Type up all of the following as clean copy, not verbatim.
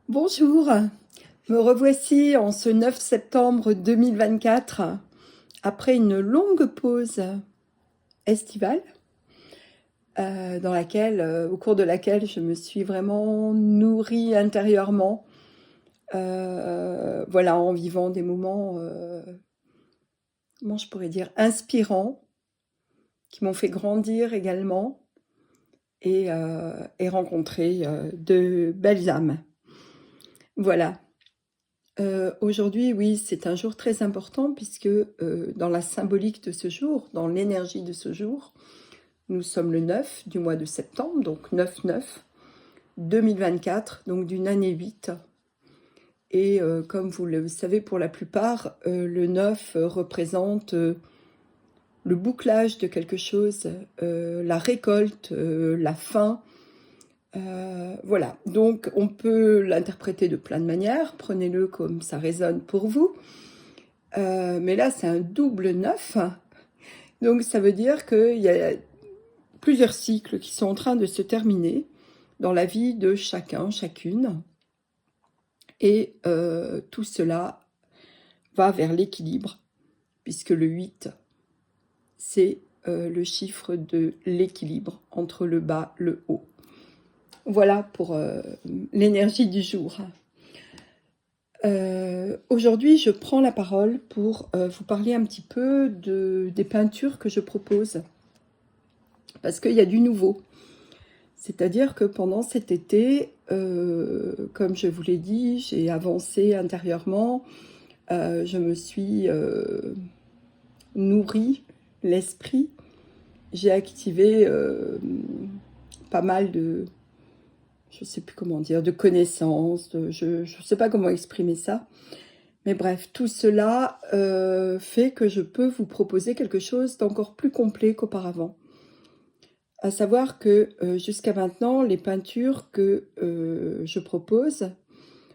Bonjour, me revoici en ce 9 septembre 2024, après une longue pause estivale, au cours de laquelle je me suis vraiment nourrie intérieurement, voilà, en vivant des moments, comment je pourrais dire, inspirants, qui m'ont fait grandir également et rencontrer de belles âmes. Voilà. Aujourd'hui, oui, c'est un jour très important puisque, dans la symbolique de ce jour, dans l'énergie de ce jour, nous sommes le 9 du mois de septembre, donc 9-9-2024, donc d'une année 8. Et comme vous le savez pour la plupart, le 9 représente le bouclage de quelque chose, la récolte, la fin. Voilà, donc on peut l'interpréter de plein de manières, prenez-le comme ça résonne pour vous. Mais là, c'est un double 9, donc ça veut dire qu'il y a plusieurs cycles qui sont en train de se terminer dans la vie de chacun, chacune, et tout cela va vers l'équilibre, puisque le 8, c'est le chiffre de l'équilibre entre le bas et le haut. Voilà pour l'énergie du jour. Aujourd'hui, je prends la parole pour vous parler un petit peu des peintures que je propose, parce qu'il y a du nouveau. C'est-à-dire que pendant cet été, comme je vous l'ai dit, j'ai avancé intérieurement, je me suis nourrie l'esprit, j'ai activé pas mal de, je sais plus comment dire, de connaissances, je sais pas comment exprimer ça. Mais bref, tout cela fait que je peux vous proposer quelque chose d'encore plus complet qu'auparavant. À savoir que jusqu'à maintenant, les peintures que je propose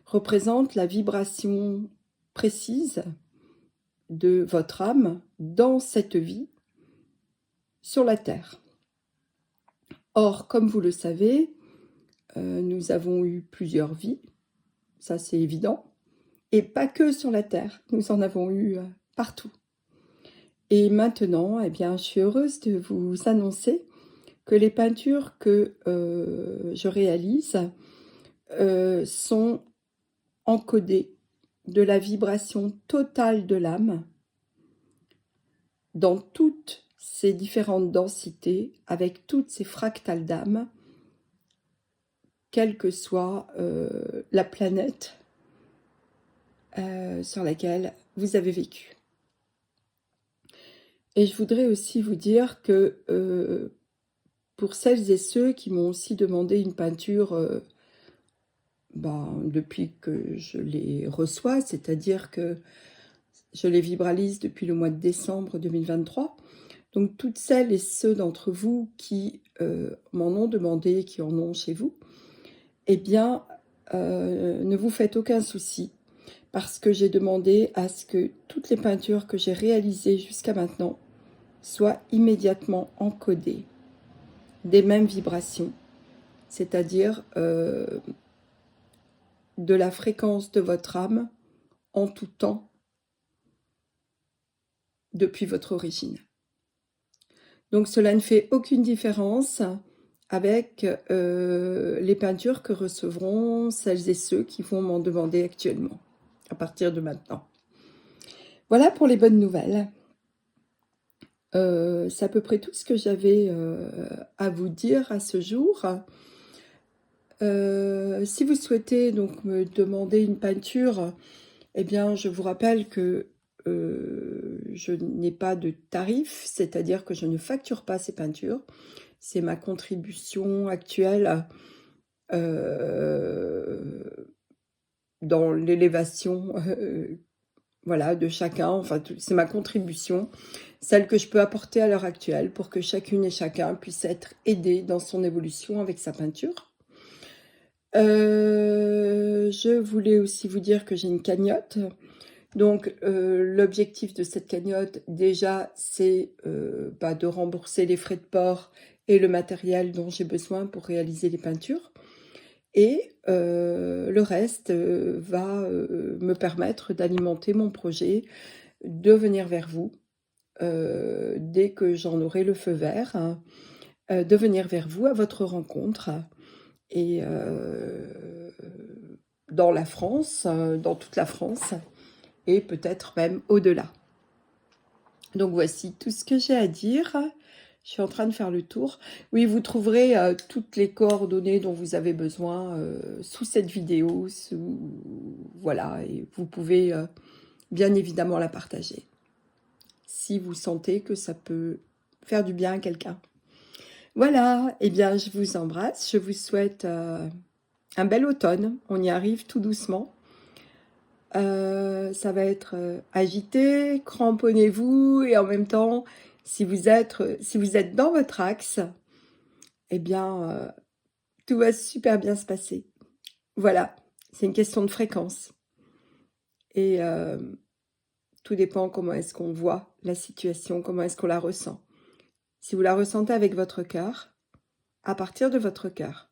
représentent la vibration précise de votre âme dans cette vie sur la Terre. Or, comme vous le savez, nous avons eu plusieurs vies, ça c'est évident, et pas que sur la Terre, nous en avons eu partout. Et maintenant, eh bien, je suis heureuse de vous annoncer que les peintures que je réalise sont encodées de la vibration totale de l'âme dans toutes ces différentes densités, avec toutes ces fractales d'âme, quelle que soit la planète sur laquelle vous avez vécu. Et je voudrais aussi vous dire que pour celles et ceux qui m'ont aussi demandé une peinture depuis que je les reçois, c'est-à-dire que je les vibralise depuis le mois de décembre 2023. Donc toutes celles et ceux d'entre vous qui m'en ont demandé, qui en ont chez vous, eh bien, ne vous faites aucun souci, parce que j'ai demandé à ce que toutes les peintures que j'ai réalisées jusqu'à maintenant soient immédiatement encodées des mêmes vibrations, c'est-à-dire de la fréquence de votre âme en tout temps depuis votre origine. Donc cela ne fait aucune différence avec les peintures que recevront celles et ceux qui vont m'en demander actuellement, à partir de maintenant. Voilà pour les bonnes nouvelles. C'est à peu près tout ce que j'avais à vous dire à ce jour. Si vous souhaitez donc me demander une peinture, eh bien je vous rappelle que je n'ai pas de tarif, c'est-à-dire que je ne facture pas ces peintures. C'est ma contribution actuelle dans l'élévation voilà, de chacun. Enfin, c'est ma contribution, celle que je peux apporter à l'heure actuelle pour que chacune et chacun puisse être aidé dans son évolution avec sa peinture. Je voulais aussi vous dire que j'ai une cagnotte. Donc, l'objectif de cette cagnotte, déjà, c'est de rembourser les frais de port et le matériel dont j'ai besoin pour réaliser les peintures. Et le reste va me permettre d'alimenter mon projet, de venir vers vous dès que j'en aurai le feu vert, hein, de venir vers vous à votre rencontre et dans la France, dans toute la France et peut-être même au-delà. Donc voici tout ce que j'ai à dire. Je suis en train de faire le tour. Oui, vous trouverez toutes les coordonnées dont vous avez besoin sous cette vidéo. Voilà, et vous pouvez bien évidemment la partager si vous sentez que ça peut faire du bien à quelqu'un. Voilà, eh bien je vous embrasse. Je vous souhaite un bel automne. On y arrive tout doucement. Ça va être agité, cramponnez-vous et en même temps, si vous êtes dans votre axe, eh bien, tout va super bien se passer. Voilà, c'est une question de fréquence. Et tout dépend comment est-ce qu'on voit la situation, comment est-ce qu'on la ressent. Si vous la ressentez avec votre cœur, à partir de votre cœur,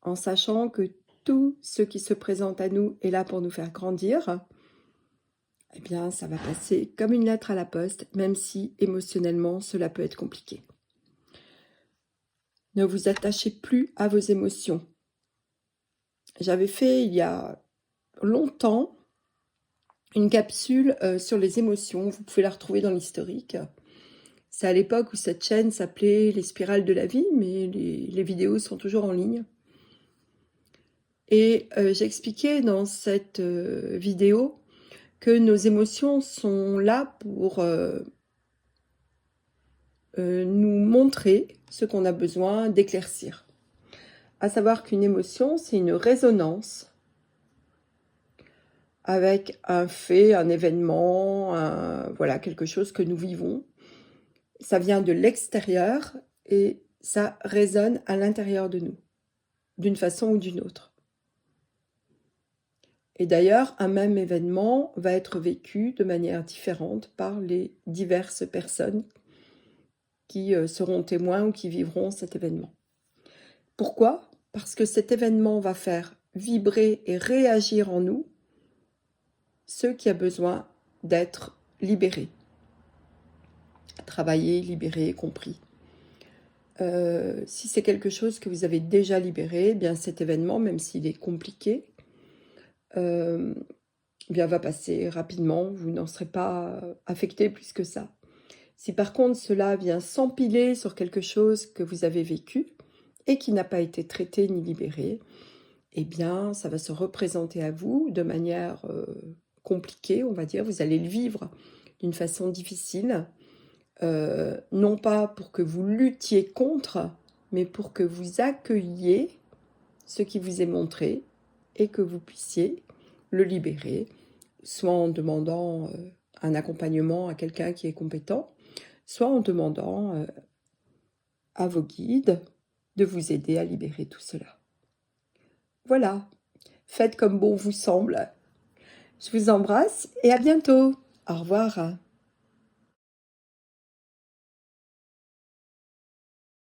en sachant que tout ce qui se présente à nous est là pour nous faire grandir, eh bien, ça va passer comme une lettre à la poste, même si émotionnellement, cela peut être compliqué. Ne vous attachez plus à vos émotions. J'avais fait, il y a longtemps, une capsule sur les émotions. Vous pouvez la retrouver dans l'historique. C'est à l'époque où cette chaîne s'appelait Les Spirales de la Vie, mais les vidéos sont toujours en ligne. Et j'expliquais dans cette vidéo que nos émotions sont là pour nous montrer ce qu'on a besoin d'éclaircir. À savoir qu'une émotion, c'est une résonance avec un fait, un événement, voilà, quelque chose que nous vivons. Ça vient de l'extérieur et ça résonne à l'intérieur de nous, d'une façon ou d'une autre. Et d'ailleurs, un même événement va être vécu de manière différente par les diverses personnes qui seront témoins ou qui vivront cet événement. Pourquoi ? Parce que cet événement va faire vibrer et réagir en nous ce qui a besoin d'être libéré, travaillé, libéré, compris. Si c'est quelque chose que vous avez déjà libéré, eh bien cet événement, même s'il est compliqué, bien va passer rapidement, vous n'en serez pas affecté plus que ça. Si par contre cela vient s'empiler sur quelque chose que vous avez vécu et qui n'a pas été traité ni libéré, eh bien ça va se représenter à vous de manière compliquée, on va dire. Vous allez le vivre d'une façon difficile, non pas pour que vous luttiez contre, mais pour que vous accueilliez ce qui vous est montré et que vous puissiez le libérer, soit en demandant un accompagnement à quelqu'un qui est compétent, soit en demandant à vos guides de vous aider à libérer tout cela. Voilà, faites comme bon vous semble. Je vous embrasse et à bientôt. Au revoir.